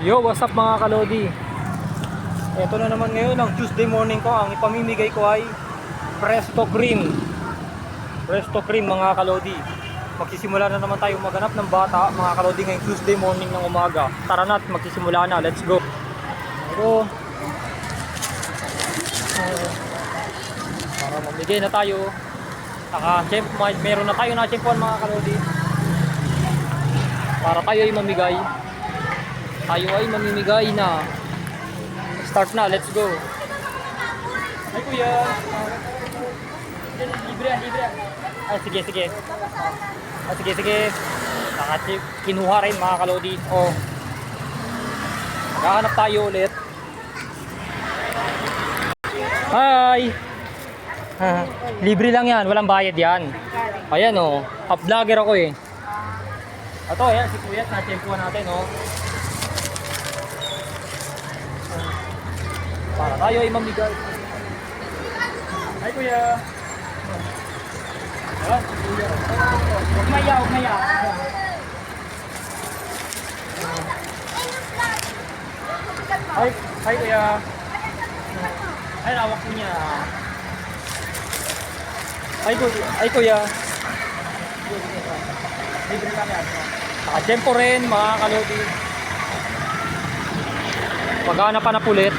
Yo, what's up mga kalodi? Ito na naman ngayon ang Tuesday morning ko. Ang ipamimigay ko ay Presto Cream. Presto Cream mga kalodi. Magsisimula na naman tayo maganap ng bata mga kalodi ngayong Tuesday morning ng umaga. Tara na't magsisimula na. Let's go. Ito. Para mamigay na tayo. Meron na tayo na tsempuan mga kalodi. Para tayo ay mamigay. Tayo ay mamimigay na. Start na, let's go. Ay kuya. Libre. Ay sige. Ay sige. Kinuha rin mga kalodi. Oh. Maghahanap tayo ulit. Hi. Libre lang yan, walang bayad yan. Ayan oh, half vlogger ako eh. Ito ayan, si kuya, na-tempuan natin oh. Para tayo ay mamigay. Hi kuya. Ayan, si kuya. Huwag maya. Hi kuya. Ay, lawak mo niya. Ay kuya. Libre lang yan. Naka-tempo rin mga kalodi. Maghanap pa na pulit.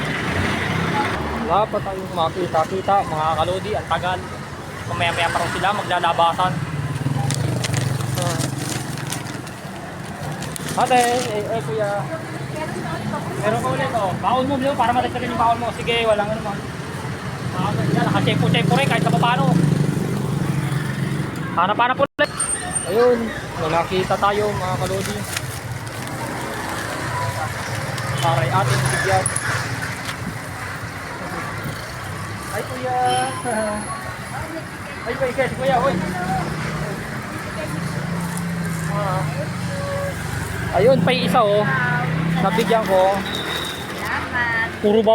Wala pa tayong makita mga kalodi. Ang tagal. Mamaya pa rin sila maglalabasan. Ate, kuya. Meron ka ulit oh. Baon mo para matagdagan yung baon mo. Sige, walang ano man. Naka-tempo rin kahit sa paano. Hanap ulit. Ayun, may nakita tayo mga kalodi. Para ating bigyan. Ay kuya. Ay kuya, hoy. Ayun, pa isa oh. Nabigyan ko.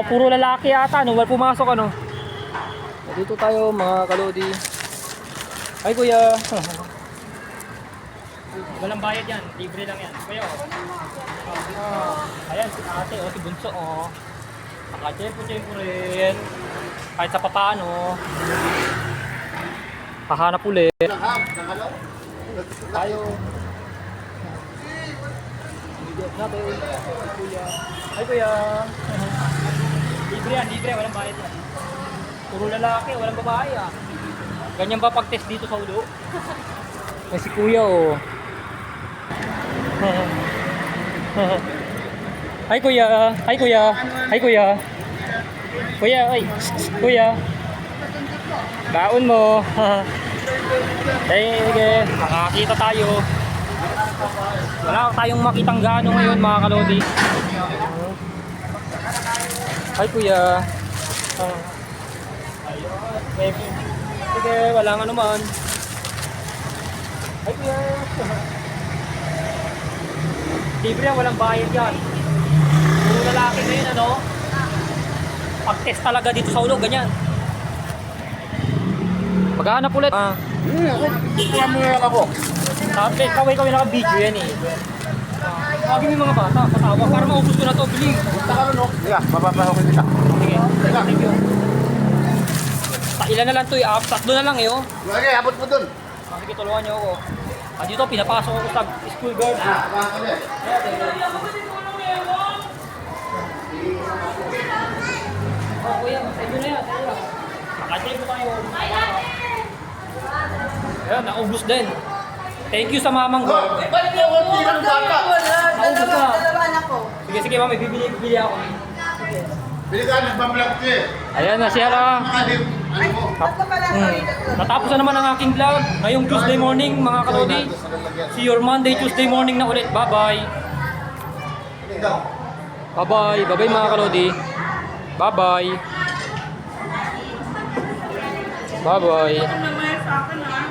Puro lalaki ata, no? Wala pumasok ano. Dito tayo mga kalodi. Ay kuya. Walang bayad yan, libre lang yan. Kuya oh. Ayan si ate oh, si Bunso oh. Naka-tempo rin. Kahit sa papaano. Hahanap ulit. Tayo. Natin. Kuya. Ay kuya. Libre, walang bayad yan. Puro lalaki, walang babae ah. Ganyan ba pag-test dito sa ulo? May si kuya oh. Hi kuya. Kuya. Baon mo. Sige, nakakita tayo. Wala tayong makitang gano ngayon mga kalodi. Hi kuya. Sige, wala nga naman. Hi kuya. Libre yan, walang bayad yan. Puro lalaki na yun ano. Pag-test talaga dito sa ulo, ganyan. Maghahanap ulit. Kaya mo yan ako. Sabi, kaway naka-video yan eh. Tawagin mo yung mga bata, pasawa, para maubos ko na to, biling. Punta ka rin, no? Sige, mapapahokin kita. Sige, thank you. Ilan na lang to, tatlo na lang eh oh. Okay, abot mo dun. Sige, tulungan niyo ako. Dito, pinapasok ako sa school guard. Oh, kuya, sa'yo na yan. Nakatay mo tayo. Ayan, naubos din. Thank you sa mamang ko. Balik mo ako, tirang bata. Naubos na. Dalawa na ko. Sige, mami, bibili ako. Bili ka, nagbablog ka eh. Ayan na siya lang. Ano mo? Tatlo pa lang. Natapos na naman ang aking vlog. Ngayong Tuesday morning, mga kalodi. See you Monday, Tuesday morning na ulit. Bye-bye. Bye-bye mga kalodi. Bye-bye. Ito naman sa akin ha.